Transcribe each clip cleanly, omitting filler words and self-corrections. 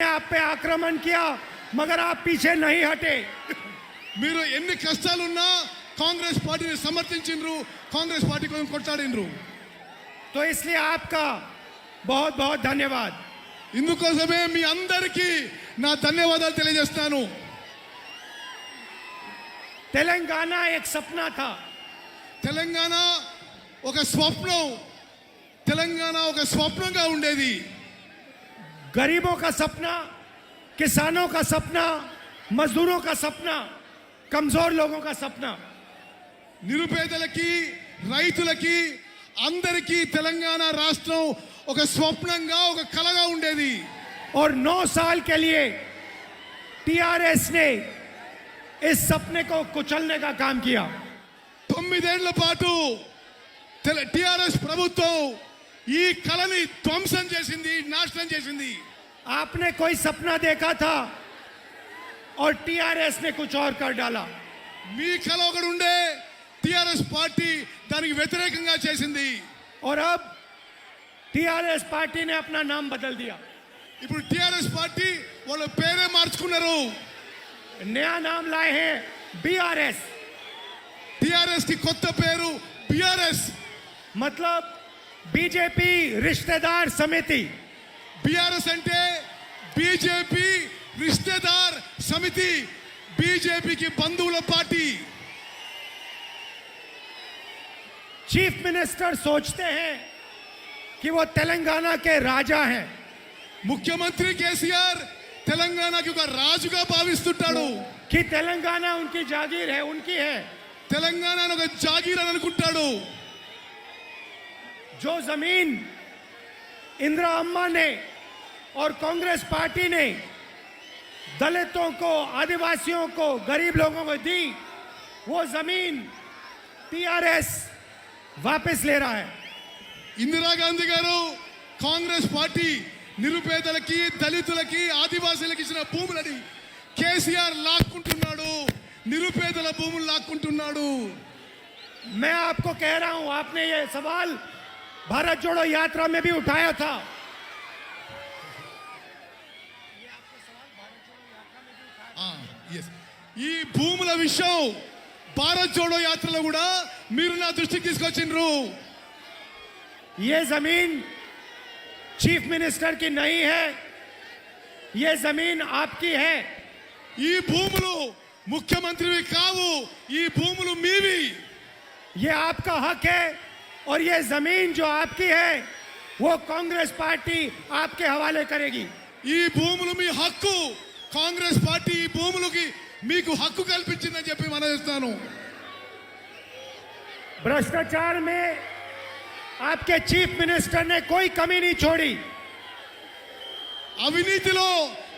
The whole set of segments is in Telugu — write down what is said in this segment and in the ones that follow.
आप पे आक्रमण किया मगर आप पीछे नहीं हटे। మీరు ఎన్ని కష్టాలున్నా కాంగ్రెస్ పార్టీని సమర్థించిండ్రు, కాంగ్రెస్ పార్టీ కోసం కొట్లాడిండ్రు। तो इसलिए आपका बहुत बहुत धन्यवाद। ఇందుకోసమే మీ అందరికీ నా ధన్యవాదాలు తెలియజేస్తాను। तेलंगाना एक सपना था। తెలంగాణ ఒక స్వప్నం, తెలంగాణ ఒక స్వప్నంగా ఉండేది। गरीबों का सपना, किसानों का सपना, मजदूरों का सपना, कमजोर लोगों का सपना। నిరుపేదలకి, రైతులకి అందరికీ తెలంగాణ రాష్ట్రం ఒక స్వప్నంగా, ఒక కలగా ఉండేది। और 9 साल के लिए टीआरएस ने इस सपने को कुचलने का काम किया। 9 ఏళ్ల పాటు టిఆర్ఎస్ ప్రభుత్వం ఈ కళని ధ్వంసం చేసింది, నాశనం చేసింది। आपने कोई सपना देखा था और टीआरएस ने कुछ और कर डाला। మీ కళ ఒకటి ఉండే, టిఆర్ఎస్ పార్టీ దానికి వ్యతిరేకంగా చేసింది। और अब टीआरएस पार्टी ने अपना नाम बदल दिया। ఇప్పుడు టిఆర్ఎస్ పార్టీ వాళ్ళ పేరే మార్చుకున్నారు। नया नाम लाए हैं बीआरएस। టిఆర్ఎస్ కి కొత్త పేరు బిఆర్ఎస్। मतलब बीजेपी रिश्तेदार समिति। బిఆర్ఎస్ అంటే బీజేపీ రిశ్తేదార్ సమితి, బీజేపీకి బంధువుల పార్టీ। चीफ मिनिस्टर सोचते हैं कि वो तेलंगाना के राजा हैं। ముఖ్యమంత్రి కేసీఆర్ తెలంగాణకి ఒక రాజుగా భావిస్తుంటాడు। कि तेलंगाना उनकी जागीर है, उनकी है। తెలంగాణ ఒక జాగీర్ అని అనుకుంటాడు। जो जमीन इंदिरा अम्मा ने और कांग्रेस पार्टी ने दलितों को, आदिवासियों को, गरीब लोगों को दी, वो जमीन टीआरएस वापस ले रहा है। ఇందిరాగాంధీ గారు కాంగ్రెస్ పార్టీ నిరుపేదలకి, దళితులకి, ఆదివాసీలకు ఇచ్చిన భూములని కేసీఆర్ లాక్కుంటున్నాడు, నిరుపేదల భూములు లాక్కుంటున్నాడు। मैं आपको कह रहा हूं, आपने ये सवाल भारत जोड़ो यात्रा में भी उठाया था। ఈ భూముల విషయం భారత్ జోడో యాత్రలో కూడా మీరు నా దృష్టికి తీసుకొచ్చిండ్రు। ये जमीन चीफ मिनिस्टर की नहीं है, ये जमीन आपकी है। ఈ భూములు ముఖ్యమంత్రివి కావు, ఈ భూములు మీవి। ये आपका हक है और ये जमीन जो आपकी है वो कांग्रेस पार्टी आपके हवाले करेगी। ఈ భూములు మీ హక్కు, కాంగ్రెస్ పార్టీ ఈ భూములకి మీకు హక్కు కల్పించిందని చెప్పి మనవిస్తాను। भ्रष्टाचार में आपके चीफ मिनिस्टर ने कोई कमी नहीं छोड़ी। అవినీతిలో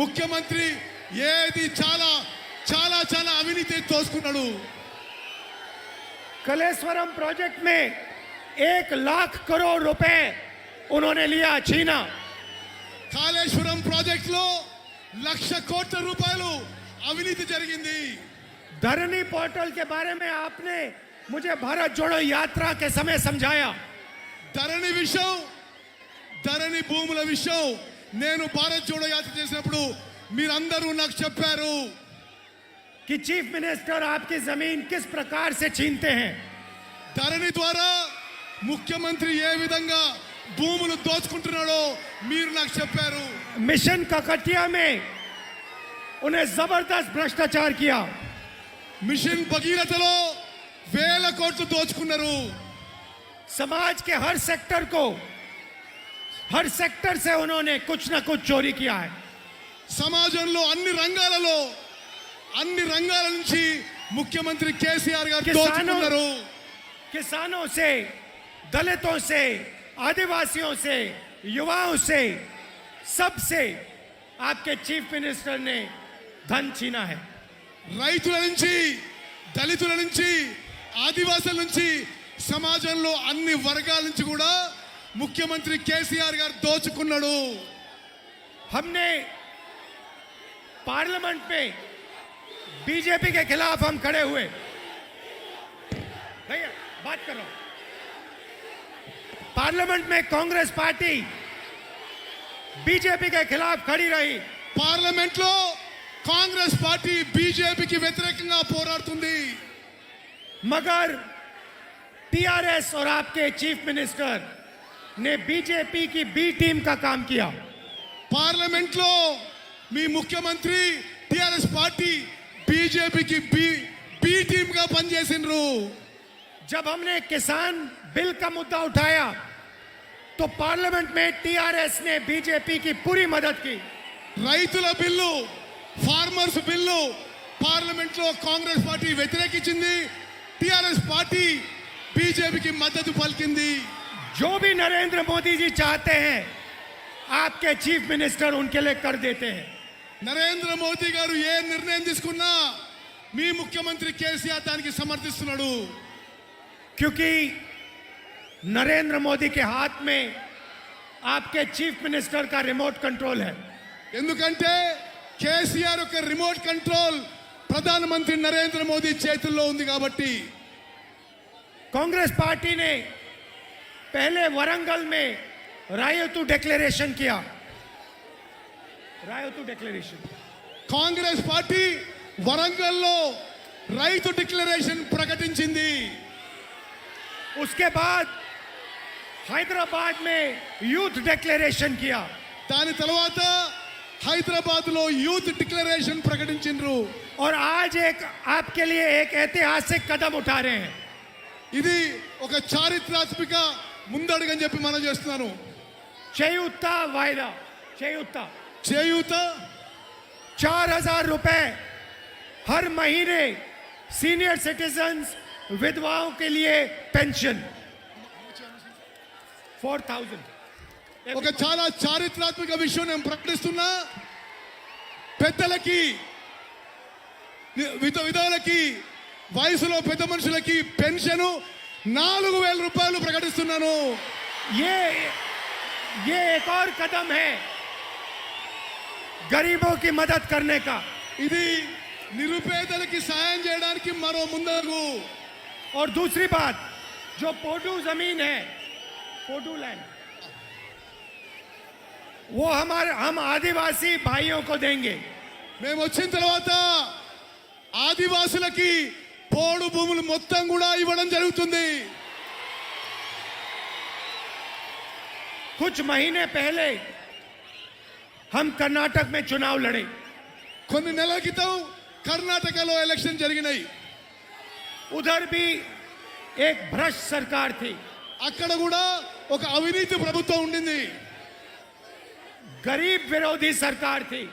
ముఖ్యమంత్రి ఏది చాలా చాలా చాలా అవినీతి తోసుకున్నాడు। कलेश्वरम प्रोजेक्ट में 1 लाख करोड़ रुपए उन्होंने लिया, छीना। కాళేశ్వరం ప్రాజెక్ట్ లో 1,00,000 కోట్ల రూపాయలు అవినీతి జరిగింది। धरनी पोर्टल के बारे में आपने मुझे भारत जोड़ो यात्रा के समय समझाया। ధరణి విషయం, ధరణి భూముల విషయం నేను భారత్ జోడో యాత్ర చేసినప్పుడు మీరందరూ నాకు చెప్పారు कि चीफ मिनिस्टर आपकी जमीन किस प्रकार से छीनते हैं। ధరణి ద్వారా ముఖ్యమంత్రి ఏ విధంగా భూములు దోచుకుంటున్నాడో మీరు నాకు చెప్పారు। मिशन ककटिया में उन्हें जबरदस्त भ्रष्टाचार किया। మిషన్ భగీరథలో 1,000 కోట్లు దోచుకున్నారు। समाज के हर सेक्टर को, हर सेक्टर से उन्होंने कुछ ना कुछ चोरी किया है। సమాజంలో అన్ని రంగాల నుంచి ముఖ్యమంత్రి కేసీఆర్ గారు దోచుకున్నారు। किसानों से, दलितों से, आदिवासियों से, युवाओं से, सबसे आपके चीफ मिनिस्टर ने धन छीना है। రైతుల నుంచి, దళితుల నుంచి, ఆదివాసుల నుంచి, సమాజంలో అన్ని వర్గాల నుంచి కూడా ముఖ్యమంత్రి కేసీఆర్ గారు దోచుకున్నాడు। हमने पार्लियामेंट में बीजेपी के खिलाफ हम खड़े हुए। भैया बात करो। पार्लियामेंट में कांग्रेस पार्टी बीजेपी के खिलाफ खड़ी रही। పార్లమెంట్ లో కాంగ్రెస్ పార్టీ బీజేపీకి వ్యతిరేకంగా పోరాడుతుంది. मगर टीआरएस और आपके चीफ मिनिस्टर ने बीजेपी की बी टीम का काम किया. పార్లమెంట్ లో మీ ముఖ్యమంత్రి టిఆర్ఎస్ పార్టీ బీజేపీకి బి టీమ్ గా పనిచేసిండ్రు. जब हमने किसान बिल का मुद्दा उठाया तो पार्लियामेंट में टीआरएस ने बीजेपी की पूरी मदद की. రైతుల బిల్లు, ఫార్మర్స్ బిల్లు పార్లమెంట్ లో కాంగ్రెస్ పార్టీ వ్యతిరేకించింది. టిఆర్ఎస్ పార్టీ బీజేపీకి మద్దతు పలికింది. जो भी नरेंद्र मोदी जी चाहते हैं आपके चीफ मिनिस्टर उनके लिए कर देते हैं. నరేంద్ర మోదీ గారు ఏ నిర్ణయం తీసుకున్నా మీ ముఖ్యమంత్రి కేసీఆర్ దానికి సమర్థిస్తున్నాడు. क्योंकि नरेंद्र मोदी के हाथ में आपके चीफ मिनिस्टर का रिमोट कंट्रोल है. ఎందుకంటే కేసీఆర్ యొక్క రిమోట్ కంట్రోల్ ప్రధానమంత్రి నరేంద్ర మోదీ చేతుల్లో ఉంది కాబట్టి. कांग्रेस पार्टी ने पहले वरंगल में रायतू डिक्लेरेशन किया. रायतू डिक्लेरेशन కాంగ్రెస్ పార్టీ వరంగల్లో రైతు డిక్లరేషన్ ప్రకటించింది. उसके बाद हैदराबाद में यूथ डिक्लेरेशन किया. దాని తర్వాత హైదరాబాద్ లో యూత్ డిక్లరేషన్ ప్రకటించిండ్రు. और आज एक आपके लिए एक ऐतिहासिक कदम उठा रहे हैं. ఇది ఒక చారిత్రాత్మక ముందడుగని చెప్పి మనం చేస్తున్నాను. చేయూత वायदा చేయూత చేయూత 4,000 रुपए हर महीने सीनियर सिटीजन्स विधवाओं के लिए पेंशन 4,000. ఒక చాలా చారిత్రాత్మక విషయం నేను ప్రకటిస్తున్నా. పెద్దలకి, విధవులకి, వయసులో పెద్ద మనుషులకి పెన్షన్ 4,000 రూపాయలు ప్రకటిస్తున్నాను. ये एक और कदम है गरीबों की मदद करने का. ఇది నిరుపేదలకి సాయం చేయడానికి మరో ముందడుగు. और दूसरी बात, जो पोडू जमीन है, पोडू लैंड, वो हम आदिवासी भाइयों को देंगे. మేము వచ్చిన తర్వాత ఆదివాసులకి పోడు భూములు మొత్తం కూడా ఇవ్వడం జరుగుతుంది. कुछ महीने पहले हम कर्नाटक में चुनाव लड़े. కొన్ని నెలల క్రితం కర్ణాటకలో ఎలక్షన్ జరిగినాయి. उधर भी एक भ्रष्ट सरकार थी. అక్కడ కూడా ఒక అవినీతి ప్రభుత్వం ఉండింది. गरीब विरोधी सरकार थी.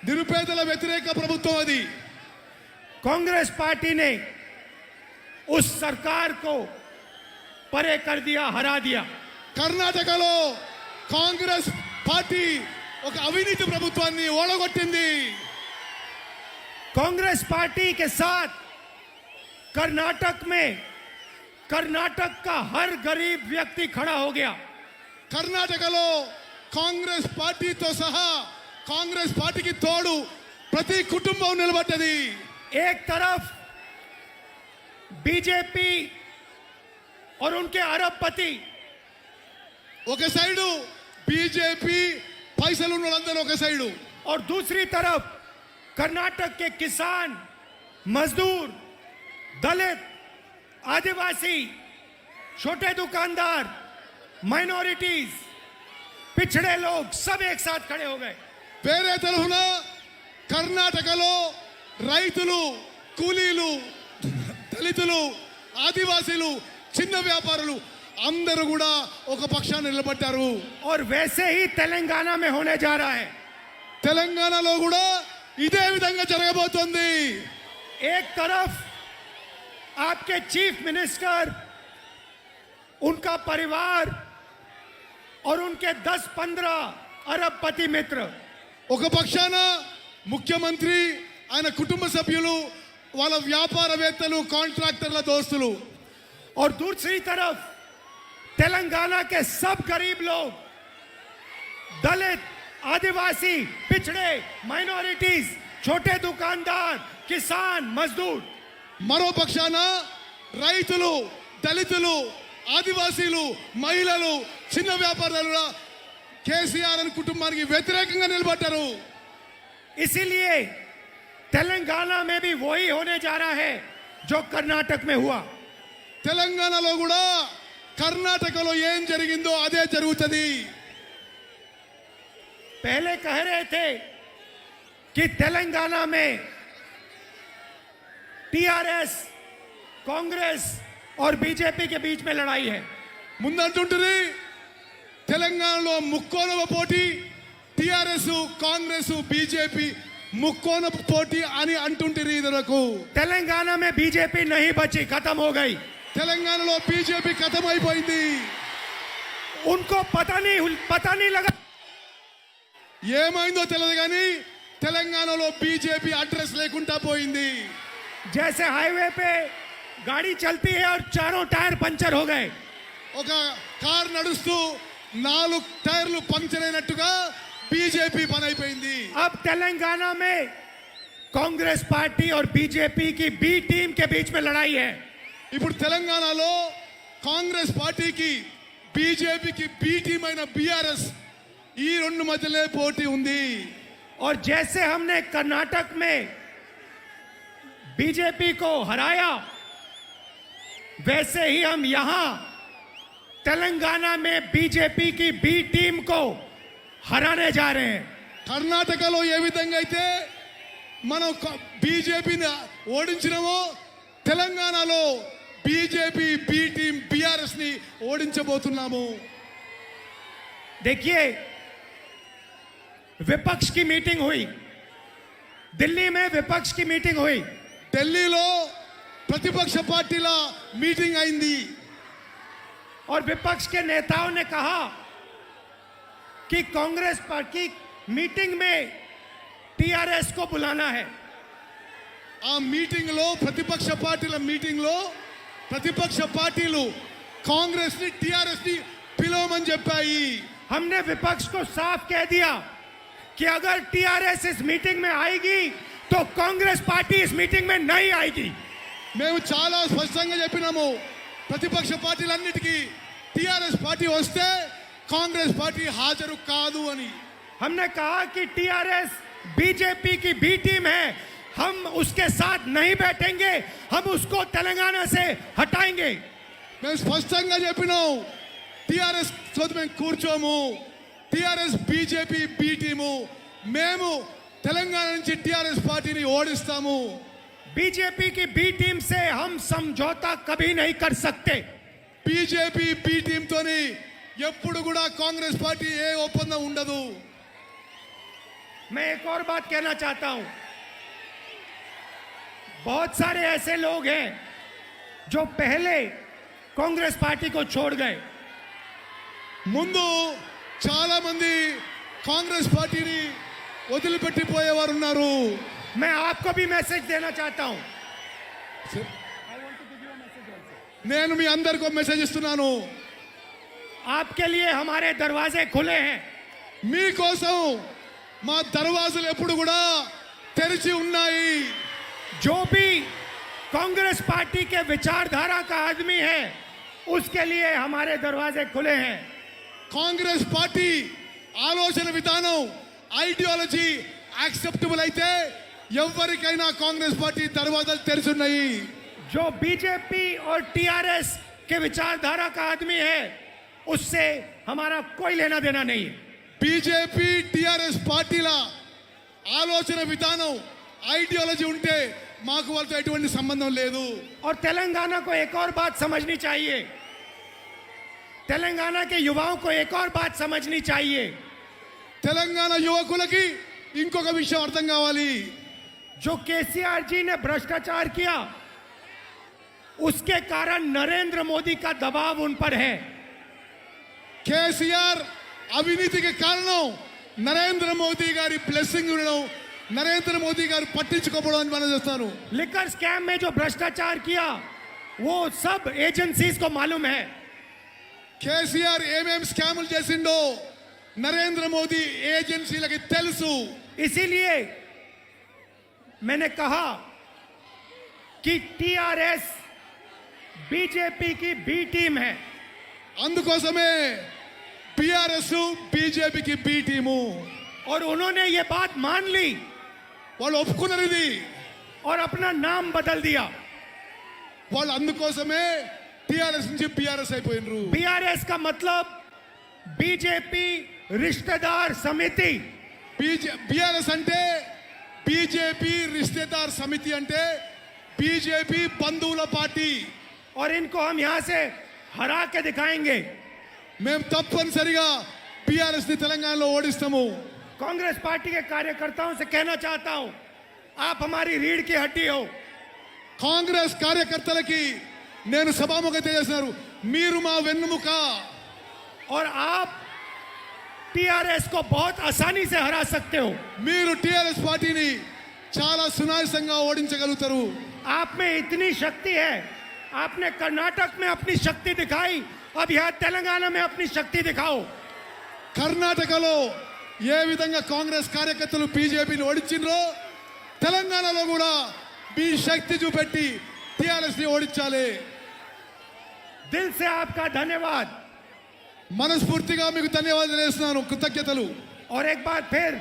నిరుపేదల వ్యతిరేక ప్రభుత్వం అది. कांग्रेस पार्टी ने उस सरकार को परे कर दिया, हरा दिया. కర్ణాటకలో కాంగ్రెస్ పార్టీ ఒక అవినీతి ప్రభుత్వాన్ని ఓడగొట్టింది. कांग्रेस पार्टी के साथ कर्नाटक में कर्नाटक का हर गरीब व्यक्ति खड़ा हो गया. కర్ణాటకలో కాంగ్రెస్ పార్టీతో సహా కాంగ్రెస్ పార్టీకి తోడు ప్రతి కుటుంబం నిలబడ్డది. एक तरफ बीजेपी और उनके अरबपति, ఒక సైడు బీజేపీ పైసలు ఉన్న వాళ్ళందరూ ఒక సైడు, और दूसरी तरफ कर्नाटक के किसान, मजदूर, दलित, आदिवासी, छोटे दुकानदार, माइनॉरिटीज, पिछड़े लोग सब एक साथ खड़े हो गए. వేరే తరఫున కర్ణాటకలో రైతులు, కూలీలు, దళితులు, ఆదివాసీలు, చిన్న వ్యాపారులు అందరూ కూడా ఒక పక్షాన్ని నిలబడ్డారు. और वैसे ही तेलंगाना में होने जा रहा है. తెలంగాణలో కూడా ఇదే విధంగా జరగబోతోంది. एक तरफ आपके चीफ मिनिस्टर, उनका परिवार और उनके 10-15 अरबपति मित्र, ఒక పక్షాన ముఖ్యమంత్రి, ఆయన కుటుంబ సభ్యులు, వాళ్ళ వ్యాపారవేత్తలు, కాంట్రాక్టర్ల దోస్తులు, और दूसरी तरफ तेलंगाना के सब गरीब लोग, दलित, आदिवासी, पिछड़े, माइनॉरिटीज, छोटे दुकानदार, किसान, मजदूर. మరో పక్షాన రైతులు, దళితులు, ఆదివాసీలు, మహిళలు, చిన్న వ్యాపారులు కేసీఆర్ అని కుటుంబానికి వ్యతిరేకంగా నిలబడ్డారు. इसीलिए तेलंगाना में भी वही होने जा रहा है जो कर्नाटक में हुआ. తెలంగాణలో కూడా కర్ణాటకలో ఏం జరిగిందో అదే జరుగుతుంది. पहले कह रहे थे कि तेलंगाना में टीआरएस, कांग्रेस और बीजेपी के बीच में लड़ाई है. ముందంటుంటుంది తెలంగాణలో ముక్కోనవ పోటీ, టిఆర్ఎస్ కాంగ్రెస్ బీజేపీ ముక్కోనవ పోటీ అని అంటుంటుంది. ఇదరకు तेलंगाना में बीजेपी नहीं बची, खत्म हो गई. తెలంగాణలో బీజేపీ ఖతం అయిపోయింది. उनको पता नहीं लगा ఏమైందో తెలియదు కానీ తెలంగాణలో బీజేపీ అడ్రస్ లేకుండా పోయింది. जैसे हाईवे पे गाड़ी चलती है और चारों टायर पंचर हो गए. ఒక కార్ నడుస్తూ 4 టైర్లు పంక్చర్ అయినట్టుగా బీజేపీ పని అయిపోయింది. अब तेलंगाना में कांग्रेस पार्टी और बीजेपी की बी टीम के बीच में लड़ाई है. ఇప్పుడు తెలంగాణలో కాంగ్రెస్ పార్టీకి బీజేపీకి బి టీం అయిన బీఆర్ఎస్ ఈ రెండు మధ్యలో పోటీ ఉంది. और जैसे हमने कर्नाटक में बीजेपी को हराया, वैसे ही हम यहां तेलंगाना में बीजेपी की बी टीम को हराने जा रहे हैं. కర్ణాటకలో ఏ విధంగా అయితే మనం బీజేపీని ఓడించినామో తెలంగాణలో బీజేపీ బి టీం బీఆర్ఎస్ ని ఓడించబోతున్నాము. देखिए, विपक्ष की मीटिंग हुई, दिल्ली में विपक्ष की मीटिंग हुई. ఢిల్లీలో ప్రతిపక్ష పార్టీల మీటింగ్ అయింది. और विपक्ष के नेताओं ने कहा कि कांग्रेस पार्टी मीटिंग में टीआरएस को बुलाना है. ఆ మీటింగ్ లో ప్రతిపక్ష పార్టీల మీటింగ్ లో ప్రతిపక్ష పార్టీలు కాంగ్రెస్ ని టిఆర్ఎస్ ని పిలవమని చెప్పాయి. हमने विपक्ष को साफ कह दिया कि अगर टीआरएस इस मीटिंग में आएगी तो कांग्रेस पार्टी इस मीटिंग में नहीं आएगी. మేము చాలా స్పష్టంగా చెప్పినాము, ప్రతిపక్ష పార్టీలన్నిటికీ టిఆర్ఎస్ పార్టీ వస్తే కాంగ్రెస్ పార్టీ హాజరు కాదు అని. हमने कहा कि टीआरएस बीजेपी की बी टीम है, हम उसके साथ नहीं बैठेंगे, हम उसको तेलंगाना से हटाएंगे. మేము స్పష్టంగా చెప్పినాం, టిఆర్ఎస్ తోటి మేము కూర్చోము. టిఆర్ఎస్ బీజేపీ బి టీము, మేము తెలంగాణ నుంచి టిఆర్ఎస్ పార్టీని ఓడిస్తాము. बीजेपी की बी टीम से हम समझौता कभी नहीं कर सकते. బీజేపీ బి టీం తోని ఎప్పుడు కూడా కాంగ్రెస్ పార్టీ ఏ ఒప్పందం ఉండదు. मैं एक और बात कहना चाहता हूं, बहुत सारे ऐसे लोग हैं जो पहले कांग्रेस पार्टी को छोड़ गए. ముందు చాలా మంది కాంగ్రెస్ పార్టీని వదిలిపెట్టిపోయేవారు ఉన్నారు. मैं आपको भी मैसेज देना चाहता हूं. నేను మీ అందరికీ ఒక మెసేజ్ ఇస్తున్నాను. आपके लिए हमारे दरवाजे खुले हैं. మీకోసం మా దర్వాజాలు ఎప్పుడు కూడా తెరిచి ఉన్నాయి. जो भी कांग्रेस पार्टी के विचारधारा का आदमी है, उसके लिए हमारे दरवाजे खुले हैं. కాంగ్రెస్ పార్టీ ఆలోచన విధానం ఐడియాలజీ యాక్సెప్టబుల్ అయితే ఎవరికైనా కాంగ్రెస్ పార్టీ దర్వాజాలు తెరిచి ఉన్నాయి. जो बीजेपी और टीआरएस के विचारधारा का आदमी है, उससे हमारा कोई लेना देना नहीं है. బీజేపీ టిఆర్ఎస్ పార్టీల ఆలోచన విధానం ఐడియాలజీ ఉంటే మాకు వాళ్ళతో ఎటువంటి సంబంధం లేదు. और तेलंगाना को एक और बात समझनी चाहिए, तेलंगाना के युवाओं को एक और बात समझनी चाहिए. తెలంగాణ యువకులకి ఇంకొక విషయం అర్థం కావాలి. जो केसीआर जी ने भ्रष्टाचार किया, उसके कारण नरेंद्र मोदी का दबाव उन पर है. కేసీఆర్ అవినీతికి కారణం నరేంద్ర మోదీ గారి బ్లెస్సింగ్ ఉండడం, నరేంద్ర మోదీ గారు పట్టించుకోవడం అని మనం చేస్తాను. लिकर स्कैम में जो भ्रष्टाचार किया, वो सब एजेंसीज को मालूम है. కేసీఆర్ ఏమేం స్కాములు చేసిండో నరేంద్ర మోదీ ఏజెన్సీలకి తెలుసు. इसीलिए मैंने कहा कि टीआरएस बीजेपी की बी टीम है. అందుకోసమే టిఆర్ఎస్ బీజేపీకి బి టీము. और उन्होंने ये बात मान ली వాళ్ళు ఒప్పుకున్నారు ఇది. और अपना नाम बदल दिया. వాళ్ళు అందుకోసమే టిఆర్ఎస్ నుంచి బిఆర్ఎస్ అయిపోయినరు. बीआरएस का मतलब बीजेपी रिश्तेदार समिति. బిఆర్ఎస్ అంటే బీజేపీ రిశ్తేదార్ సమితి అంటే బీజేపీ బంధువుల పార్టీ. और इनको हम यहाँ से हरा के दिखाएंगे. మేము తప్పనిసరిగా బిఆర్ఎస్ ని తెలంగాణలో ఓడిస్తాము. कांग्रेस पार्टी के कार्यकर्ताओं से कहना चाहता हूं, आप हमारी रीढ़ की हड्डी हो. కాంగ్రెస్ కార్యకర్తలకి నేను సభాముఖం చేస్తున్నారు, మీరు మా వెన్నుముక. और आप टीआरएस को बहुत आसानी से हरा सकते हो. మీరు టిఆర్ఎస్ పార్టీని చాలా సునాయాసంగా ఓడించగలుగుతారు. आप में इतनी शक्ति है. आपने कर्नाटक में अपनी शक्ति दिखाई, अब यहाँ तेलंगाना में अपनी शक्ति दिखाओ. కర్ణాటకలో ఏ విధంగా కాంగ్రెస్ కార్యకర్తలు బీజేపీని ఓడించిండ్రో తెలంగాణలో కూడా మీ శక్తి చూపెట్టి టిఆర్ఎస్ ని ఓడించాలి. दिल से आपका धन्यवाद. మనస్ఫూర్తిగా మీకు ధన్యవాదాలు చేస్తున్నాను, కృతజ్ఞతలు. और एक बार फिर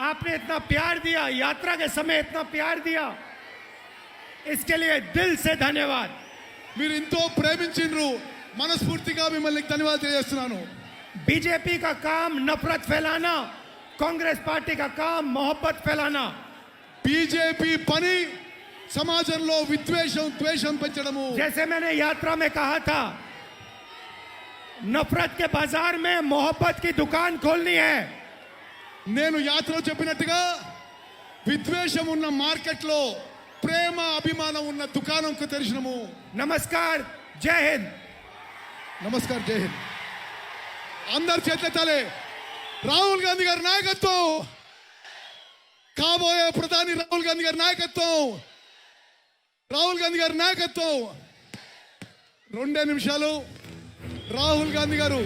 आपने इतना प्यार दिया, यात्रा के समय इतना प्यार दिया, इसके लिए दिल से धन्यवाद. మీరు ఎంతో ప్రేమించిండ్రు, మనస్ఫూర్తిగా మిమ్మల్ని ధన్యవాదాలు తెలియజేస్తున్నాను. बीजेपी का काम नफरत फैलाना, कांग्रेस पार्टी का काम मोहब्बत फैलाना. బీజేపీ పని సమాజంలో విద్వేషం ద్వేషం పెంచడము. जैसे मैंने यात्रा में कहा था, नफरत के बाजार में मोहब्बत की दुकान खोलनी है. నేను యాత్రలో చెప్పినట్టుగా విద్వేషం ఉన్న మార్కెట్లో ప్రేమ అభిమానం ఉన్న దుకాణం తెరిచినము. नमस्कार, जय हिंद. నమస్కారం, జై హింద్. అందరు చేతులెత్తాలి. రాహుల్ గాంధీ గారి నాయకత్వం, కాబోయే ప్రధాని రాహుల్ గాంధీ గారి నాయకత్వం, రాహుల్ గాంధీ గారి నాయకత్వం. 2 నిమిషాలు రాహుల్ గాంధీ గారు